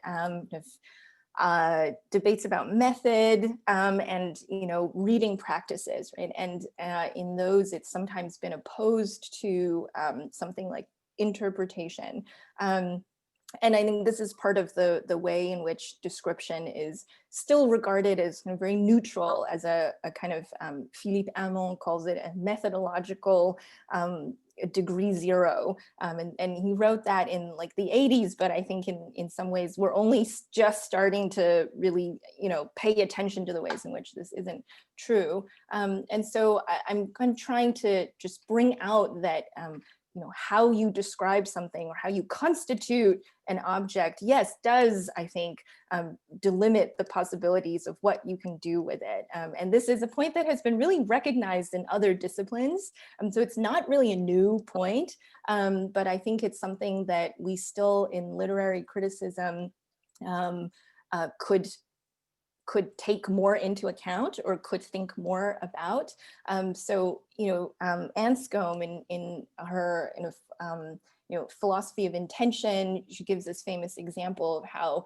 debates about method and reading practices, right? And in those, it's sometimes been opposed to something like interpretation. And I think this is part of the way in which description is still regarded as kind of very neutral, as a kind of, Philippe Hamon calls it a methodological degree zero. And he wrote that in like the 80s, but I think in some ways we're only just starting to really, pay attention to the ways in which this isn't true. And so I'm kind of trying to just bring out that, how you describe something or how you constitute an object, yes, does, I think, delimit the possibilities of what you can do with it. And this is a point that has been really recognized in other disciplines. So it's not really a new point, but I think it's something that we still in literary criticism could take more into account or could think more about. Anscombe in her philosophy of intention, she gives this famous example of how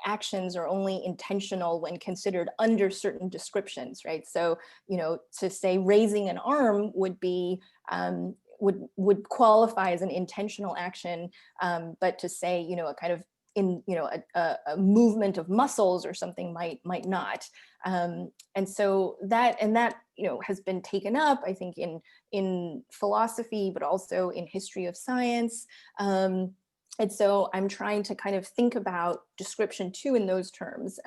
actions are only intentional when considered under certain descriptions, right? So, to say raising an arm would be would qualify as an intentional action, but to say, a kind of a movement of muscles or something might not. And so that has been taken up, I think, in philosophy, but also in history of science. And so I'm trying to kind of think about description too in those terms.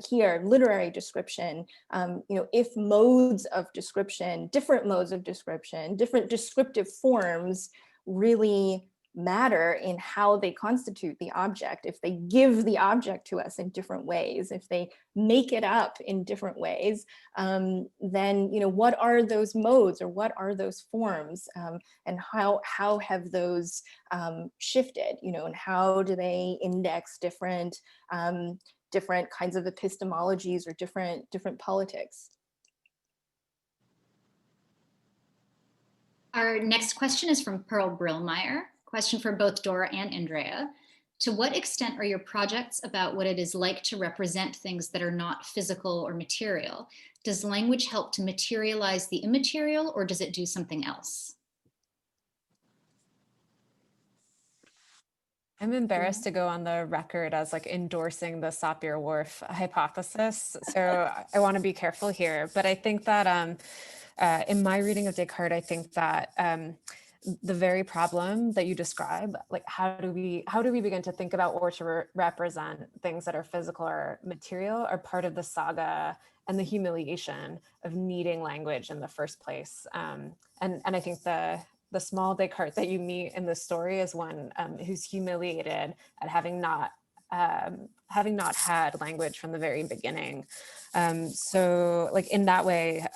Here, literary description, if modes of description, different modes of description, different descriptive forms really matter in how they constitute the object, if they give the object to us in different ways, if they make it up in different ways, then what are those modes or what are those forms, and how have those shifted, and how do they index different different kinds of epistemologies or different politics. Our next question is from Pearl Brillmeyer. Question for both Dora and Andrea. To what extent are your projects about what it is like to represent things that are not physical or material? Does language help to materialize the immaterial, or does it do something else? I'm embarrassed to go on the record as like endorsing the Sapir-Whorf hypothesis. So I want to be careful here, but I think that in my reading of Descartes, I think that the very problem that you describe, like how do we begin to think about or to represent things that are physical or material, are part of the saga and the humiliation of needing language in the first place. And I think the small Descartes that you meet in the story is one who's humiliated at having not had language from the very beginning. So like in that way,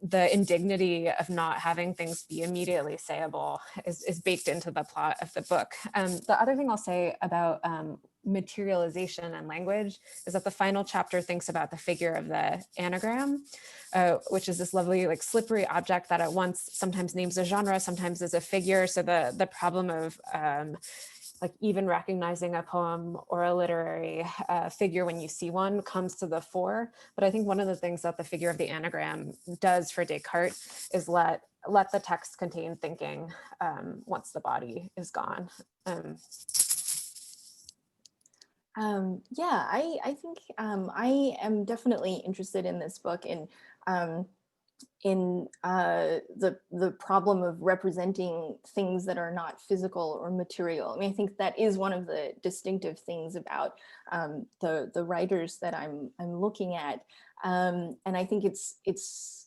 the indignity of not having things be immediately sayable is baked into the plot of the book. The other thing I'll say about materialization and language is that the final chapter thinks about the figure of the anagram, which is this lovely, like slippery object that at once sometimes names a genre, sometimes is a figure. So the problem of like even recognizing a poem or a literary figure when you see one comes to the fore. But I think one of the things that the figure of the anagram does for Descartes is let the text contain thinking once the body is gone. Yeah, I think I am definitely interested in this book in the problem of representing things that are not physical or material. I mean, I think that is one of the distinctive things about the writers that I'm looking at, and I think it's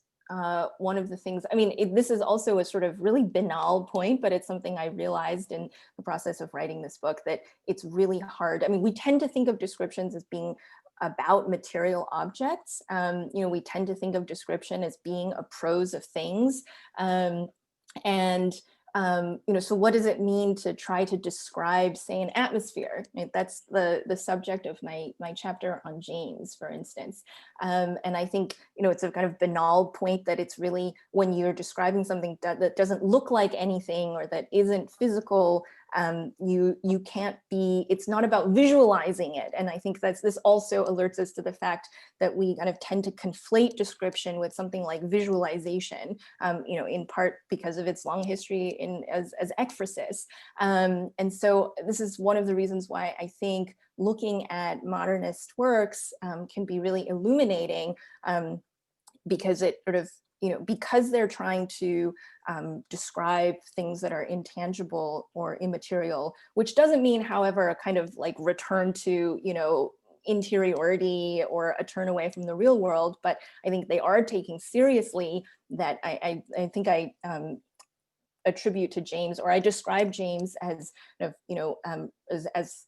one of the things. I mean, this is also a sort of really banal point, but it's something I realized in the process of writing this book, that it's really hard. I mean, we tend to think of descriptions as being about material objects. You know, we tend to think of description as being a prose of things. You know, so what does it mean to try to describe, say, an atmosphere? Right? That's the subject of my chapter on James, for instance. And I think, you know, it's a kind of banal point that it's really when you're describing something that doesn't look like anything or that isn't physical, you can't be, it's not about visualizing it. And I think this also alerts us to the fact that we kind of tend to conflate description with something like visualization, you know, in part because of its long history as ekphrasis. And so this is one of the reasons why I think looking at modernist works can be really illuminating, because it sort of, you know, because they're trying to describe things that are intangible or immaterial, which doesn't mean, however, a kind of like return to, you know, interiority or a turn away from the real world, but I think they are taking seriously that I think I attribute to James, or I describe James as, you know, as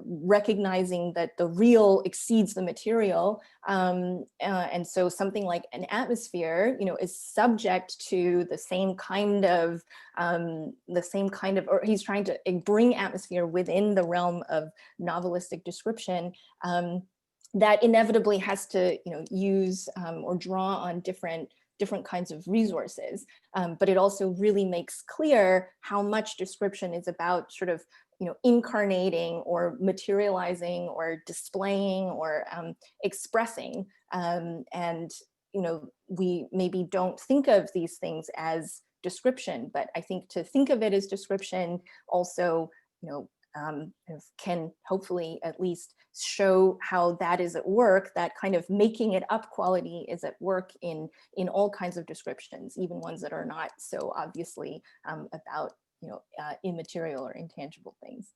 recognizing that the real exceeds the material, and so something like an atmosphere, you know, is subject to the same kind of, or he's trying to bring atmosphere within the realm of novelistic description. That inevitably has to, you know, use or draw on different kinds of resources, but it also really makes clear how much description is about sort of, you know, incarnating or materializing or displaying or expressing, and, you know, we maybe don't think of these things as description, but I think to think of it as description also, you know, can hopefully at least show how that is at work, that kind of making it up quality is at work in all kinds of descriptions, even ones that are not so obviously about, you know, immaterial or intangible things.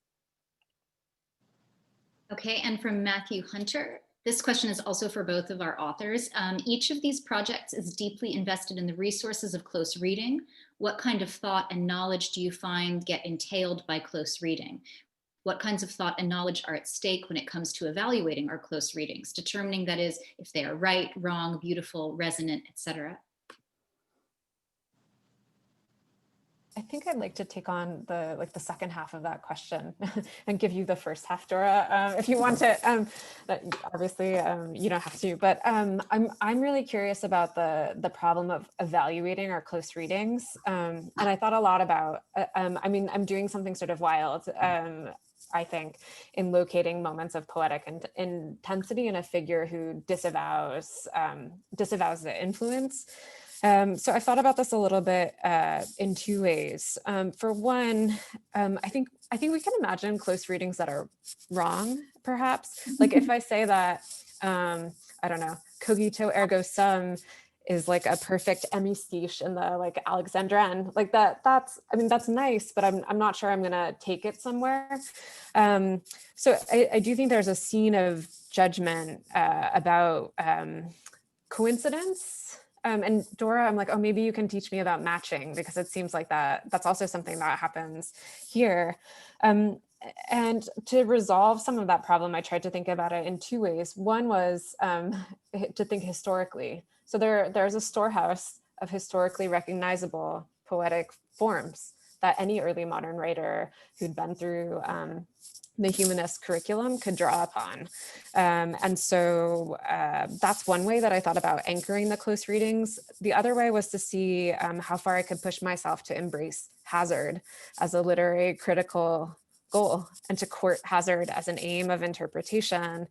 Okay, and from Matthew Hunter, this question is also for both of our authors. Each of these projects is deeply invested in the resources of close reading. What kind of thought and knowledge do you find get entailed by close reading? What kinds of thought and knowledge are at stake when it comes to evaluating our close readings, determining, that is, if they are right, wrong, beautiful, resonant, etc.? I think I'd like to take on the second half of that question and give you the first half, Dora, if you want to. Obviously, you don't have to, but I'm really curious about the problem of evaluating our close readings, and I thought a lot about. I mean, I'm doing something sort of wild. I think, in locating moments of poetic intensity in a figure who disavows the influence. So I thought about this a little bit in two ways. For one, I think we can imagine close readings that are wrong, perhaps. Like if I say that, I don't know, cogito ergo sum is like a perfect hemistiche in the like Alexandrine, like that's nice, but I'm not sure I'm gonna take it somewhere. So I do think there's a scene of judgment about coincidence. And Dora, I'm like, oh, maybe you can teach me about matching, because it seems like that's also something that happens here. And to resolve some of that problem, I tried to think about it in two ways. One was to think historically. So there's a storehouse of historically recognizable poetic forms that any early modern writer who'd been through the humanist curriculum could draw upon. And so that's one way that I thought about anchoring the close readings. The other way was to see how far I could push myself to embrace hazard as a literary critical goal, and to court hazard as an aim of interpretation,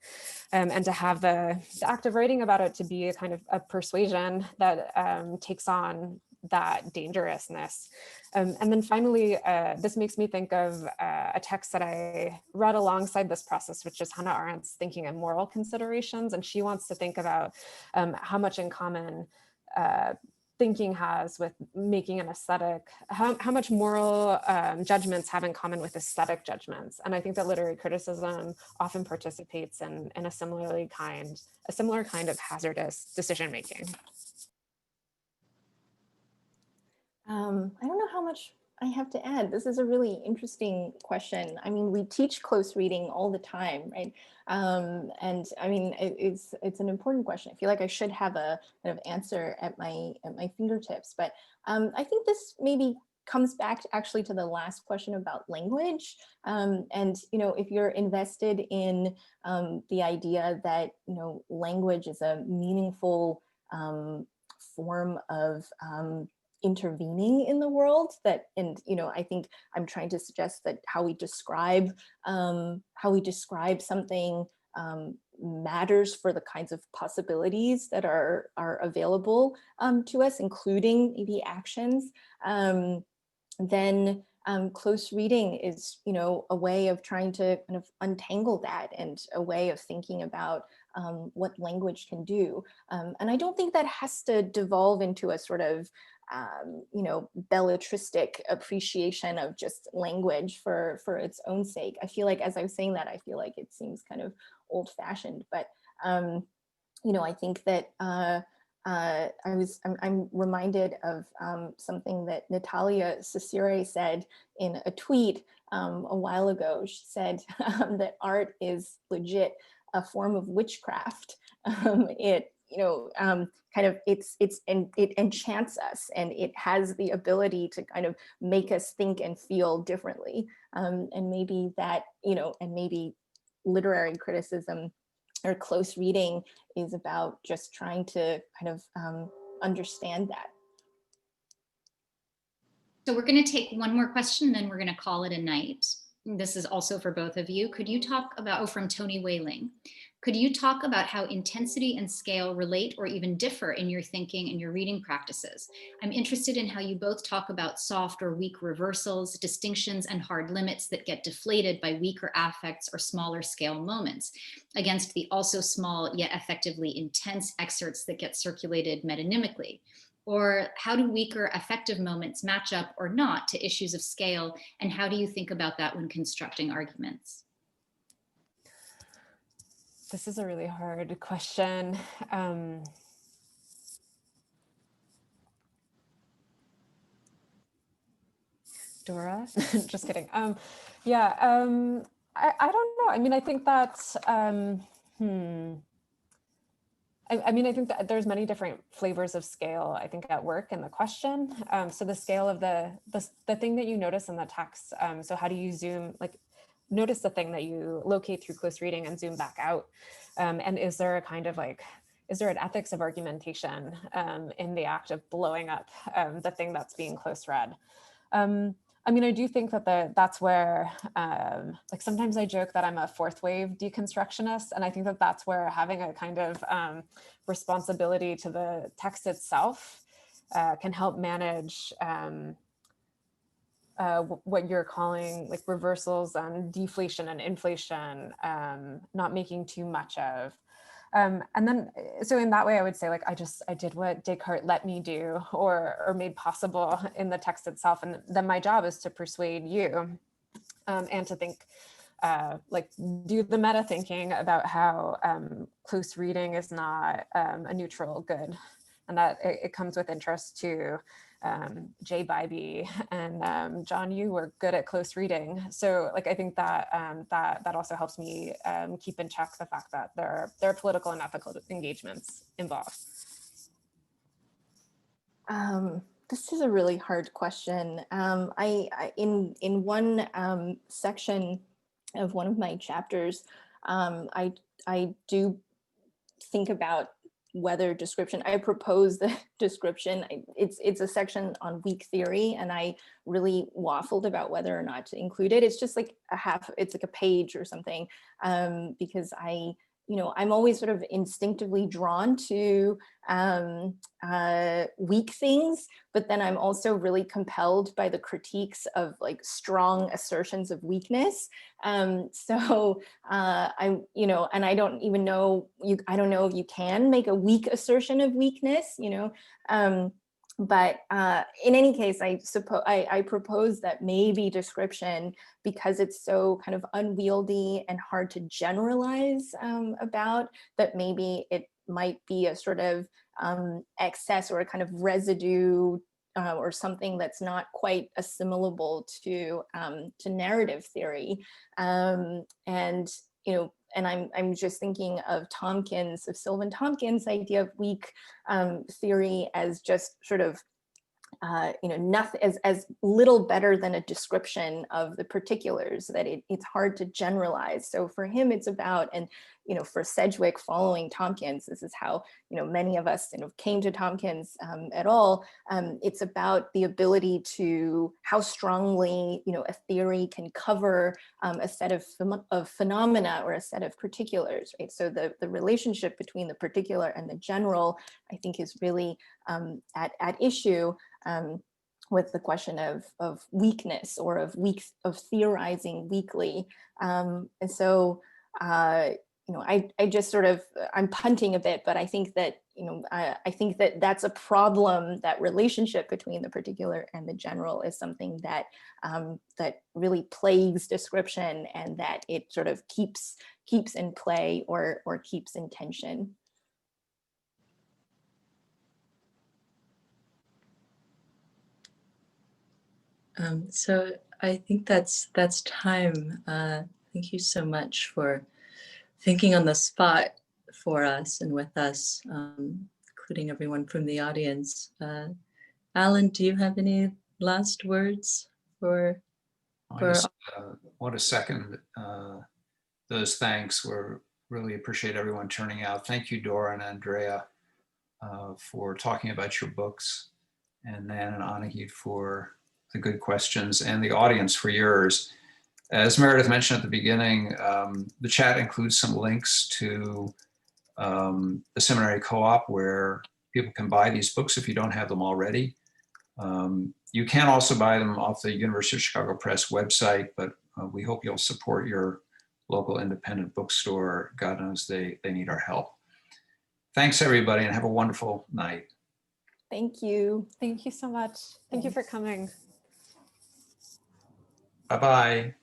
and to have the act of writing about it to be a kind of a persuasion that takes on that dangerousness. And then finally, this makes me think of a text that I read alongside this process, which is Hannah Arendt's Thinking and Moral Considerations. And she wants to think about how much in common thinking has with making an aesthetic, how much moral judgments have in common with aesthetic judgments. And I think that literary criticism often participates in a similar kind of hazardous decision-making. I don't know how much I have to add. This is a really interesting question. I mean, we teach close reading all the time, right? And I mean, it's an important question. I feel like I should have a kind of answer at my fingertips, but I think this maybe comes back actually to the last question about language. And if you're invested in the idea that language is a meaningful form of intervening in the world, I think I'm trying to suggest that how we describe something matters for the kinds of possibilities that are available to us, including maybe actions. Then close reading is a way of trying to kind of untangle that, and a way of thinking about what language can do. And I don't think that has to devolve into a sort of belletristic appreciation of just language for its own sake. I feel like, as I was saying that, I feel like it seems kind of old-fashioned, but I think that I'm reminded of something that Natalia Cicere said in a tweet a while ago. She said that art is legit a form of witchcraft. It enchants us, and it has the ability to kind of make us think and feel differently. And maybe that, and maybe literary criticism or close reading is about just trying to kind of understand that. So we're going to take one more question, and then we're going to call it a night. This is also for both of you. Could you talk about, from Tony Whaling, could you talk about how intensity and scale relate or even differ in your thinking and your reading practices? I'm interested in how you both talk about soft or weak reversals, distinctions, and hard limits that get deflated by weaker affects or smaller scale moments, against the also small yet effectively intense excerpts that get circulated metonymically. Or how do weaker affective moments match up or not to issues of scale? And how do you think about that when constructing arguments? This is a really hard question. Dora, just kidding. I don't know. I mean, I think that, I mean, I think that there's many different flavors of scale, I think, at work in the question. So the scale of the thing that you notice in the text. So how do you zoom, like notice the thing that you locate through close reading and zoom back out? And is there a kind of like, is there an ethics of argumentation in the act of blowing up the thing that's being close read? I mean, I do think that that's where, like sometimes I joke that I'm a fourth wave deconstructionist, and I think that that's where having a kind of responsibility to the text itself can help manage what you're calling like reversals and deflation and inflation, not making too much of. And then, so in that way, I would say like, I did what Descartes let me do or made possible in the text itself. And then my job is to persuade you and to think, like do the meta thinking about how close reading is not a neutral good, and that it comes with interest to Jay Bybee and John Yu were good at close reading. So like, I think that that also helps me keep in check the fact that there are political and ethical engagements involved. This is a really hard question. In one section of one of my chapters, I do think about whether description, I propose the description. It's a section on weak theory, and I really waffled about whether or not to include it. It's just like it's like a page or something, because I'm always sort of instinctively drawn to weak things, but then I'm also really compelled by the critiques of like strong assertions of weakness. So and I don't even know, I don't know if you can make a weak assertion of weakness, but in any case, I propose that maybe description, because it's so kind of unwieldy and hard to generalize about, that maybe it might be a sort of excess or a kind of residue or something that's not quite assimilable to narrative theory. And I'm just thinking of Sylvan Tompkins' idea of weak theory as just sort of nothing, as little better than a description of the particulars, that it's hard to generalize. So for him, it's about, and for Sedgwick following Tompkins, this is how many of us came to Tompkins at all. It's about the ability to how strongly a theory can cover a set of phenomena or a set of particulars, right? So the relationship between the particular and the general, I think, is really at issue with the question of weakness, or of theorizing weakly. And so I just sort of, I'm punting a bit, but I think that I think that that's a problem. That relationship between the particular and the general is something that that really plagues description, and that it sort of keeps in play or keeps in tension. So I think that's time. Thank you so much for thinking on the spot for us and with us, including everyone from the audience. Alan, do you have any last words for? I just want to second those thanks. We really appreciate everyone turning out. Thank you, Dora and Andrea, for talking about your books, and Nan and Anahid for the good questions, and the audience for yours. As Meredith mentioned at the beginning, the chat includes some links to the seminary co-op, where people can buy these books if you don't have them already. You can also buy them off the University of Chicago Press website, but we hope you'll support your local independent bookstore. God knows they need our help. Thanks, everybody, and have a wonderful night. Thank you. Thank you so much. Thank you for coming. Bye-bye.